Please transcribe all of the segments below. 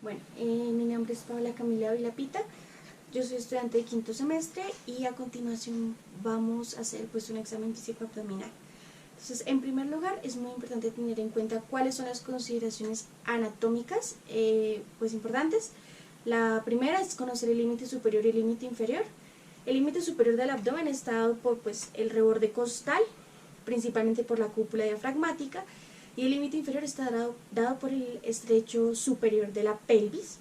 Bueno, mi nombre es Paola Camila Vilapita, yo soy estudiante de quinto semestre y a continuación vamos a hacer pues un examen físico abdominal. Entonces, en primer lugar, es muy importante tener en cuenta cuáles son las consideraciones anatómicas pues importantes. La primera es conocer el límite superior y el límite inferior. El límite superior del abdomen está dado por pues, el reborde costal, principalmente por la cúpula diafragmática, y el límite inferior está dado por el estrecho superior de la pelvis.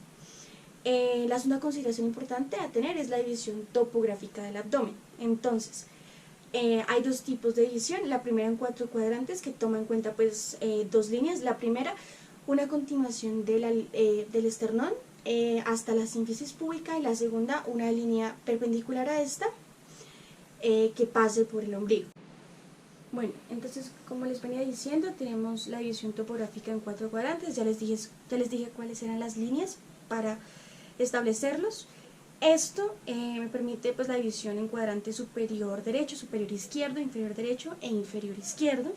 La segunda consideración importante a tener es la división topográfica del abdomen. Entonces, hay dos tipos de división. La primera en 4 cuadrantes que toma en cuenta pues, dos líneas. La primera, una continuación del esternón hasta la sínfisis púbica, y la segunda, una línea perpendicular a esta que pase por el ombligo. Bueno, entonces, como les venía diciendo, tenemos la división topográfica en 4 cuadrantes. Ya les dije cuáles eran las líneas para establecerlos. Esto me permite pues, la división en cuadrante superior derecho, superior izquierdo, inferior derecho e inferior izquierdo.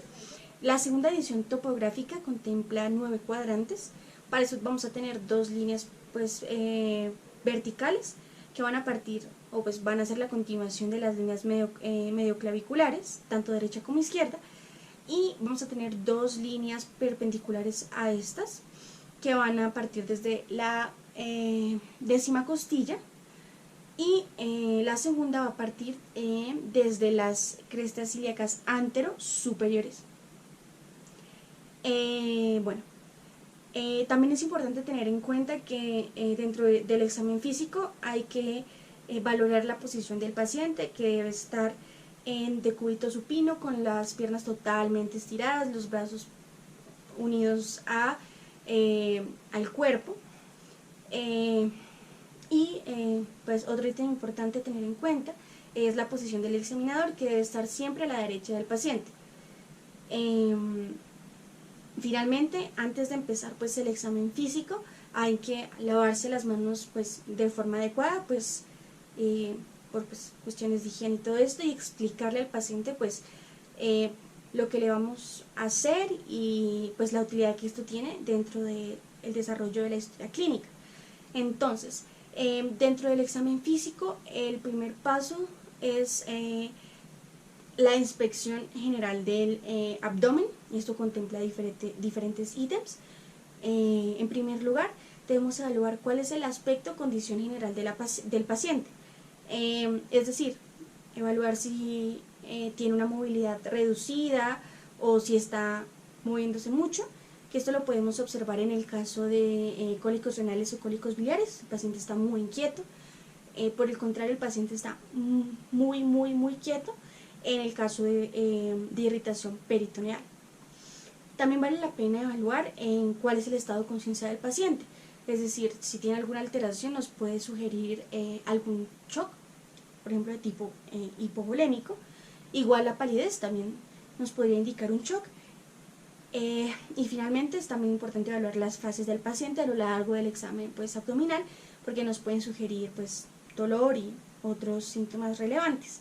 La segunda división topográfica contempla 9 cuadrantes. Para eso vamos a tener dos líneas pues, verticales que van a partir o pues van a ser la continuación de las líneas medioclaviculares, tanto derecha como izquierda, y vamos a tener dos líneas perpendiculares a estas que van a partir desde la décima costilla, y la segunda va a partir desde las crestas ilíacas antero superiores. También es importante tener en cuenta que dentro del examen físico hay que valorar la posición del paciente, que debe estar en decúbito supino con las piernas totalmente estiradas, los brazos unidos al cuerpo. Pues otro ítem importante a tener en cuenta es la posición del examinador, que debe estar siempre a la derecha del paciente. Finalmente, antes de empezar pues, el examen físico, hay que lavarse las manos pues, de forma adecuada, pues, por pues, cuestiones de higiene y todo esto, y explicarle al paciente pues, lo que le vamos a hacer y pues, la utilidad que esto tiene dentro del desarrollo de la historia clínica. Entonces, dentro del examen físico, el primer paso es la inspección general del abdomen, y esto contempla diferentes ítems. En primer lugar, debemos evaluar cuál es el aspecto o condición general del paciente, es decir, evaluar si tiene una movilidad reducida o si está moviéndose mucho, que esto lo podemos observar en el caso de cólicos renales o cólicos biliares. El paciente está muy inquieto. Por el contrario, el paciente está muy quieto en el caso de irritación peritoneal. También vale la pena evaluar en cuál es el estado de conciencia del paciente, es decir, si tiene alguna alteración nos puede sugerir algún shock, por ejemplo de tipo hipovolémico. Igual la palidez también nos podría indicar un shock. Y finalmente es también importante evaluar las fases del paciente a lo largo del examen pues, abdominal, porque nos pueden sugerir pues, dolor y otros síntomas relevantes.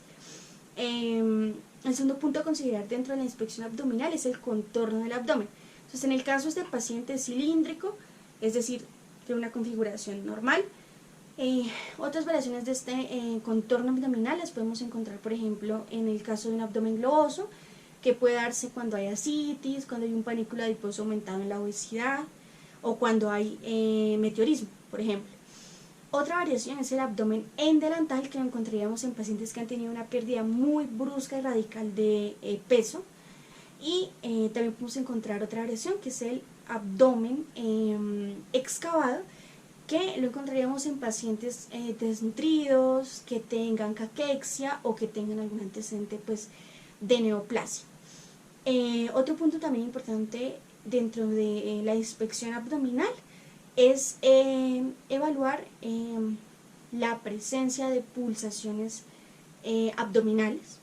El segundo punto a considerar dentro de la inspección abdominal es el contorno del abdomen. Entonces, en el caso de este paciente cilíndrico, es decir, de una configuración normal, otras variaciones de este contorno abdominal las podemos encontrar, por ejemplo, en el caso de un abdomen globoso, que puede darse cuando hay ascitis, cuando hay un panículo adiposo aumentado en la obesidad, o cuando hay meteorismo, por ejemplo. Otra variación es el abdomen endelantal, que lo encontraríamos en pacientes que han tenido una pérdida muy brusca y radical de peso. Y también podemos encontrar otra variación que es el abdomen excavado, que lo encontraríamos en pacientes desnutridos, que tengan caquexia o que tengan algún antecedente pues, de neoplasia. Otro punto también importante dentro de la inspección abdominal es evaluar la presencia de pulsaciones abdominales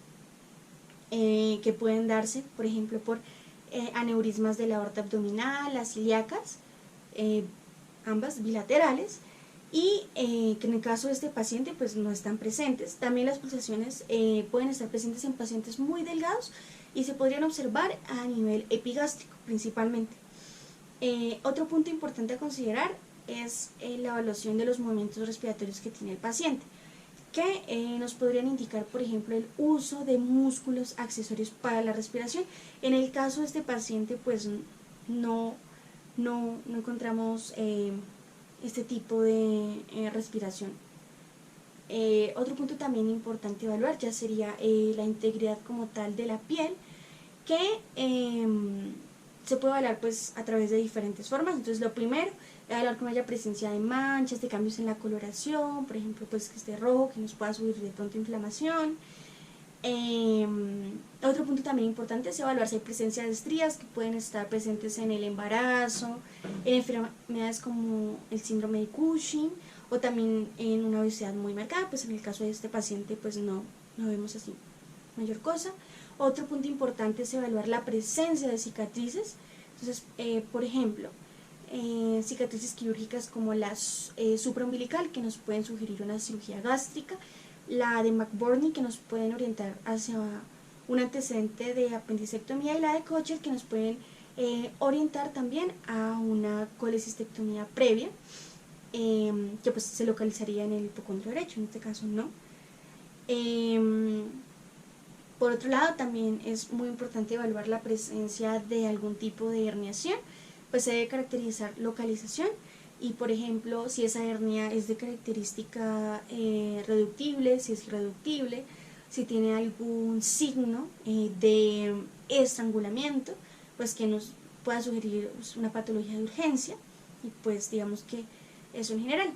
que pueden darse, por ejemplo, por aneurismas de la aorta abdominal, las ilíacas, ambas bilaterales, y que en el caso de este paciente pues no están presentes. También las pulsaciones pueden estar presentes en pacientes muy delgados y se podrían observar a nivel epigástrico principalmente. Otro punto importante a considerar es la evaluación de los movimientos respiratorios que tiene el paciente, que nos podrían indicar, por ejemplo, el uso de músculos accesorios para la respiración. En el caso de este paciente, pues no encontramos este tipo de respiración. Otro punto también importante evaluar ya sería la integridad como tal de la piel, que se puede evaluar pues a través de diferentes formas. Entonces lo primero, evaluar que no haya presencia de manchas, de cambios en la coloración, por ejemplo pues que esté rojo, que nos pueda subir de pronto inflamación. Otro punto también importante es evaluar si hay presencia de estrías que pueden estar presentes en el embarazo, en enfermedades como el síndrome de Cushing, o también en una obesidad muy marcada. Pues en el caso de este paciente pues no vemos así mayor cosa. Otro punto importante es evaluar la presencia de cicatrices. Entonces, por ejemplo, cicatrices quirúrgicas como la supraumbilical, que nos pueden sugerir una cirugía gástrica, la de McBurney, que nos pueden orientar hacia un antecedente de apendicectomía, y la de Kocher, que nos pueden orientar también a una colecistectomía previa, que pues se localizaría en el hipocondrio derecho, en este caso no. Por otro lado, también es muy importante evaluar la presencia de algún tipo de herniación, pues se debe caracterizar localización y, por ejemplo, si esa hernia es de característica reductible, si es irreductible, si tiene algún signo de estrangulamiento, pues que nos pueda sugerir una patología de urgencia, y pues digamos que eso en general.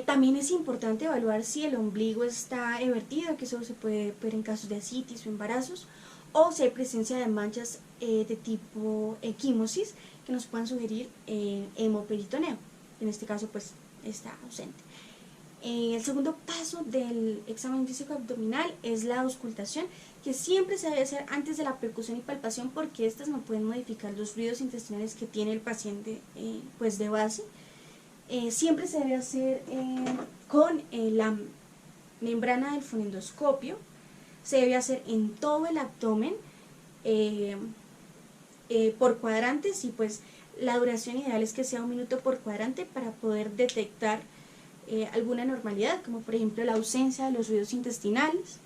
También es importante evaluar si el ombligo está evertido, que eso se puede ver en casos de ascitis o embarazos, o si hay presencia de manchas de tipo equimosis que nos puedan sugerir hemoperitoneo. En este caso pues está ausente. El segundo paso del examen físico abdominal es la auscultación, que siempre se debe hacer antes de la percusión y palpación, porque estas no pueden modificar los ruidos intestinales que tiene el paciente pues de base. Siempre se debe hacer con la membrana del fonendoscopio, se debe hacer en todo el abdomen por cuadrantes, y pues la duración ideal es que sea 1 minuto por cuadrante para poder detectar alguna anormalidad, como por ejemplo la ausencia de los ruidos intestinales.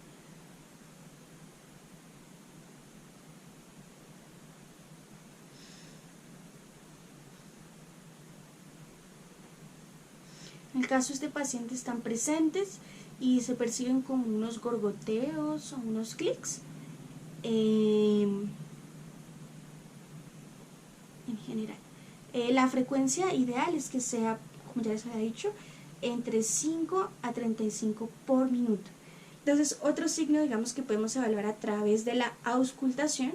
En el caso de este paciente están presentes y se perciben como unos gorgoteos o unos clics. En general, la frecuencia ideal es que sea, como ya les había dicho, entre 5 a 35 por minuto. Entonces, otro signo, digamos, que podemos evaluar a través de la auscultación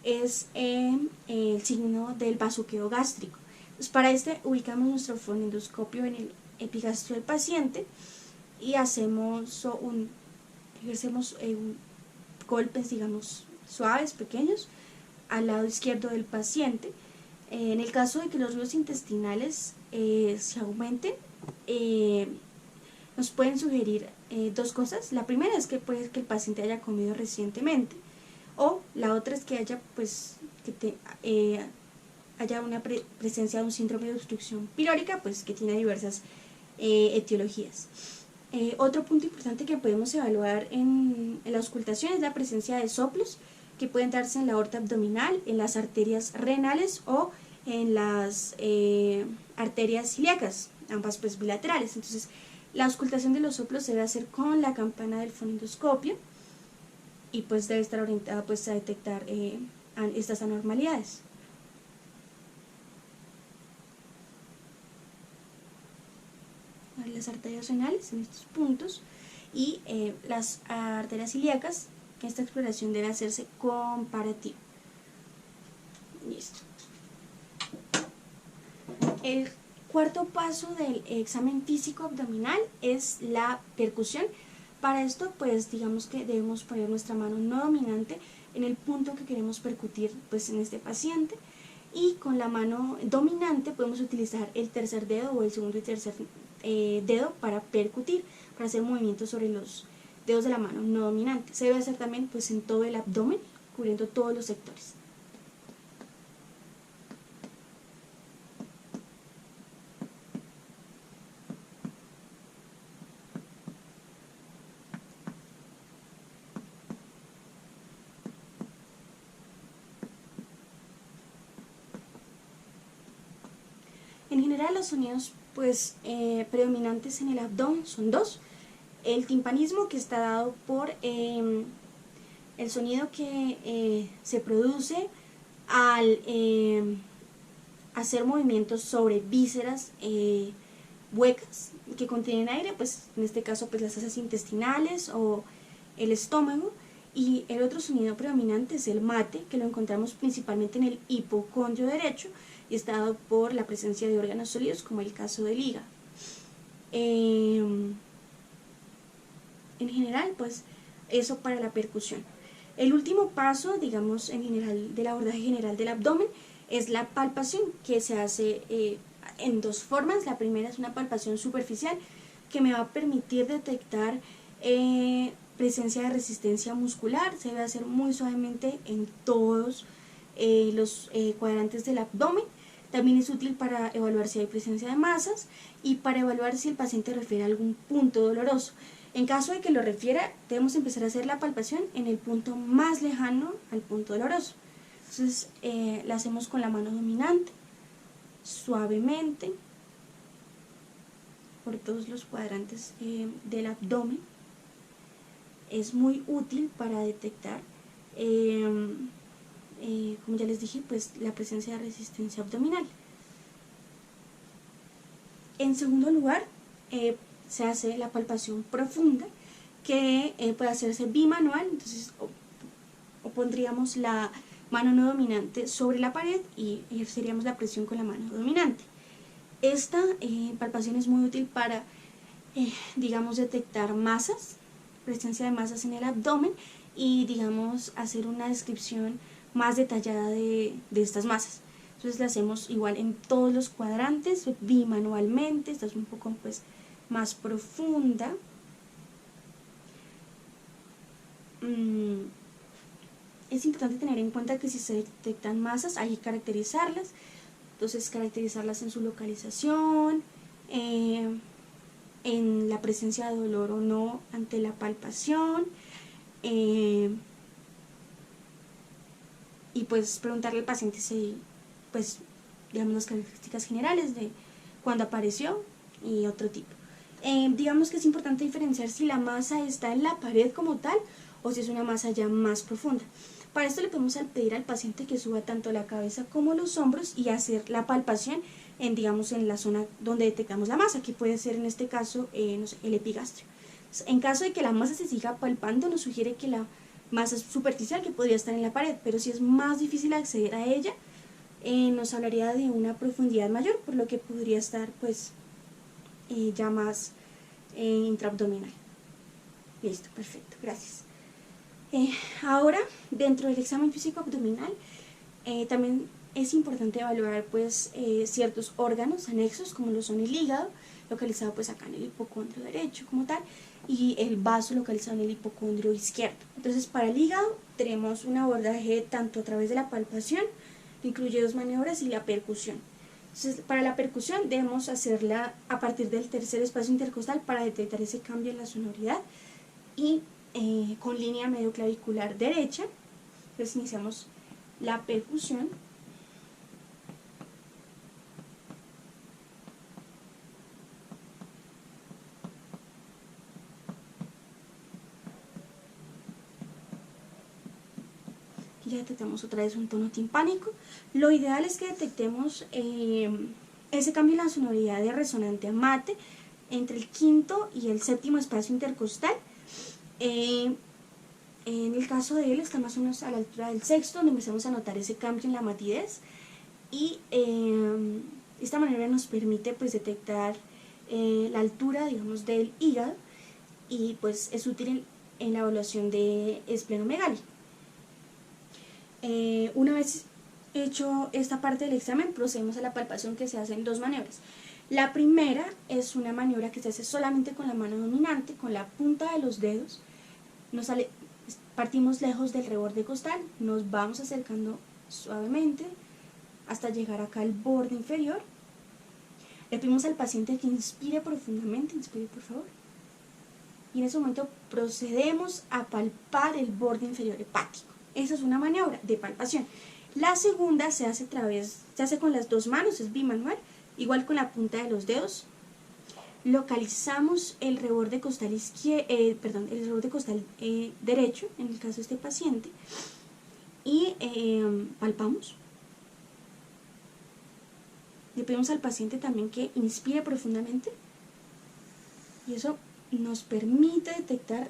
es el signo del bazuqueo gástrico. Entonces, para este ubicamos nuestro fonendoscopio en el epigastrio del paciente y ejercemos golpes, digamos, suaves, pequeños, al lado izquierdo del paciente. En el caso de que los ruidos intestinales se aumenten, nos pueden sugerir dos cosas. La primera es que puede que el paciente haya comido recientemente, o la otra es que haya haya una presencia de un síndrome de obstrucción pilórica, pues que tiene diversas etiologías. Otro punto importante que podemos evaluar en la auscultación es la presencia de soplos, que pueden darse en la aorta abdominal, en las arterias renales o en las arterias ilíacas, ambas pues bilaterales. Entonces, la auscultación de los soplos se debe hacer con la campana del fonendoscopio y pues debe estar orientada pues a detectar estas anormalidades. Las arterias renales en estos puntos y las arterias ilíacas, que esta exploración debe hacerse comparativa. Listo. El cuarto paso del examen físico abdominal es la percusión. Para esto pues digamos que debemos poner nuestra mano no dominante en el punto que queremos percutir pues en este paciente, y con la mano dominante podemos utilizar el tercer dedo o el segundo y tercer dedo para percutir, para hacer movimientos sobre los dedos de la mano no dominante. Se debe hacer también pues en todo el abdomen, cubriendo todos los sectores. general los sonidos pues predominantes en el abdomen son dos. El timpanismo, que está dado por el sonido que se produce al hacer movimientos sobre vísceras huecas que contienen aire, pues en este caso pues las heces intestinales o el estómago. Y el otro sonido predominante es el mate, que lo encontramos principalmente en el hipocondrio derecho y está dado por la presencia de órganos sólidos, como el caso del hígado. En general, pues eso para la percusión. El último paso, digamos, en general del abordaje general del abdomen es la palpación, que se hace en dos formas. La primera es una palpación superficial, que me va a permitir detectar presencia de resistencia muscular. Se debe hacer muy suavemente en todos los cuadrantes del abdomen. También es útil para evaluar si hay presencia de masas y para evaluar si el paciente refiere a algún punto doloroso. En caso de que lo refiera, debemos empezar a hacer la palpación en el punto más lejano al punto doloroso. Entonces la hacemos con la mano dominante, suavemente, por todos los cuadrantes del abdomen. Es muy útil para detectar, como ya les dije, pues la presencia de resistencia abdominal. En segundo lugar, se hace la palpación profunda, que puede hacerse bimanual. Entonces o pondríamos la mano no dominante sobre la pared y ejerceríamos la presión con la mano dominante. Esta palpación es muy útil para, digamos, detectar masas, presencia de masas en el abdomen y, digamos, hacer una descripción más detallada de estas masas. Entonces la hacemos igual en todos los cuadrantes, bimanualmente. Esta es un poco pues más profunda. Es importante tener en cuenta que si se detectan masas hay que caracterizarlas. Entonces caracterizarlas en su localización, en la presencia de dolor o no ante la palpación, y pues preguntarle al paciente si, pues, digamos, las características generales de cuando apareció y otro tipo. Digamos que es importante diferenciar si la masa está en la pared como tal o si es una masa ya más profunda. Para esto le podemos pedir al paciente que suba tanto la cabeza como los hombros y hacer la palpación en, digamos, en la zona donde detectamos la masa, que puede ser en este caso no sé, el epigastrio. Entonces, en caso de que la masa se siga palpando, nos sugiere que la masa es superficial, que podría estar en la pared, pero si es más difícil acceder a ella, nos hablaría de una profundidad mayor, por lo que podría estar pues ya más intraabdominal. Listo, perfecto, gracias. Ahora, dentro del examen físico abdominal, también es importante evaluar pues ciertos órganos anexos, como lo son el hígado, localizado pues acá en el hipocondrio derecho como tal, y el vaso localizado en el hipocondrio izquierdo. Entonces, para el hígado tenemos un abordaje tanto a través de la palpación, que incluye dos maniobras, y la percusión. Entonces, para la percusión debemos hacerla a partir del tercer espacio intercostal para detectar ese cambio en la sonoridad y con línea medio clavicular derecha. Entonces iniciamos la percusión. Ya detectamos otra vez un tono timpánico. Lo ideal es que detectemos ese cambio en la sonoridad de resonante a mate entre el quinto y el séptimo espacio intercostal. En el caso de él está más o menos a la altura del sexto, donde empezamos a notar ese cambio en la matidez, y esta manera nos permite pues detectar la altura, digamos, del hígado, y pues es útil en la evaluación de esplenomegalia. Una vez hecho esta parte del examen, procedemos a la palpación, que se hace en dos maniobras. La primera es una maniobra que se hace solamente con la mano dominante, con la punta de los dedos. Partimos lejos del reborde costal, nos vamos acercando suavemente hasta llegar acá al borde inferior. Le pedimos al paciente que inspire profundamente, inspire por favor. Y en ese momento procedemos a palpar el borde inferior hepático. Esa es una maniobra de palpación. La segunda se hace con las dos manos, es bimanual, igual con la punta de los dedos, localizamos el reborde costal el reborde costal derecho, en el caso de este paciente, y palpamos. Le pedimos al paciente también que inspire profundamente, y eso nos permite detectar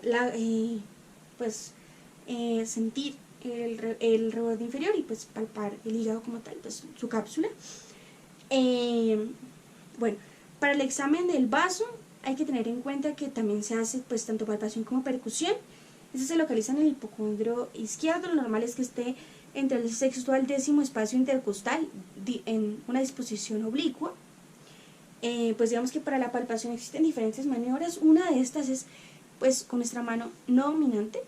sentir el reborde inferior y pues palpar el hígado como tal, pues su cápsula. Bueno, para el examen del vaso hay que tener en cuenta que también se hace pues tanto palpación como percusión. Este se localiza en el hipocondrio izquierdo. Lo normal es que esté entre el sexto al décimo espacio intercostal en una disposición oblicua. Pues digamos que para la palpación existen diferentes maniobras. Una de estas es pues con nuestra mano no dominante,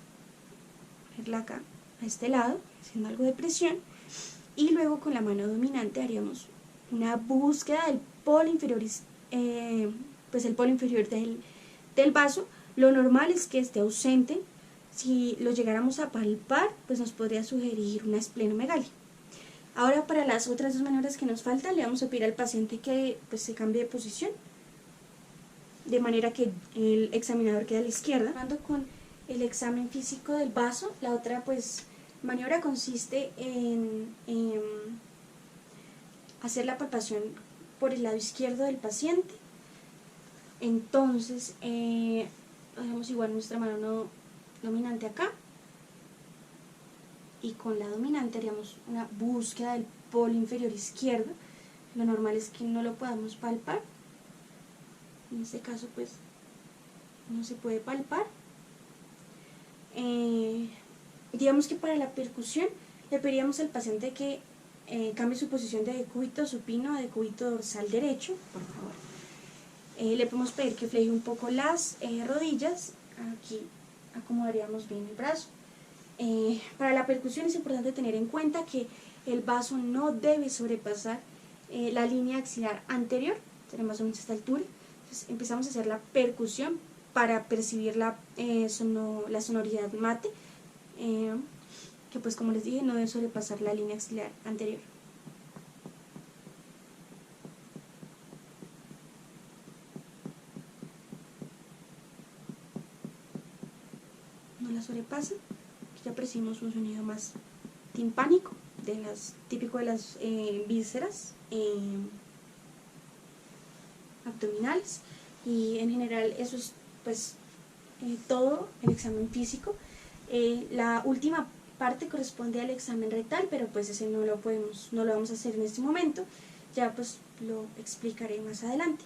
ponerla acá a este lado, haciendo algo de presión, y luego con la mano dominante haríamos una búsqueda del polo inferior, pues el polo inferior del vaso. Lo normal es que esté ausente. Si lo llegáramos a palpar, pues nos podría sugerir una esplenomegalia. Ahora, para las otras dos maniobras que nos faltan, le vamos a pedir al paciente que pues se cambie de posición, de manera que el examinador quede a la izquierda. Con el examen físico del vaso, la otra pues maniobra consiste en hacer la palpación por el lado izquierdo del paciente. Entonces, hacemos igual nuestra mano dominante acá, y con la dominante haríamos una búsqueda del polo inferior izquierdo. Lo normal es que no lo podamos palpar. En este caso pues no se puede palpar. Digamos que para la percusión le pediríamos al paciente que cambie su posición de decúbito supino a decúbito dorsal derecho, por favor. Le podemos pedir que fleje un poco las rodillas. Aquí acomodaríamos bien el brazo. Para la percusión es importante tener en cuenta que el vaso no debe sobrepasar la línea axilar anterior, tenemos más o menos esta altura. Entonces empezamos a hacer la percusión para percibir la sonoridad mate, que pues como les dije no debe sobrepasar la línea axilar anterior. No la sobrepasa. Ya percibimos un sonido más timpánico, típico de las vísceras abdominales, y en general eso es pues todo el examen físico. La última parte corresponde al examen rectal, pero pues ese no lo vamos a hacer en este momento, ya pues lo explicaré más adelante.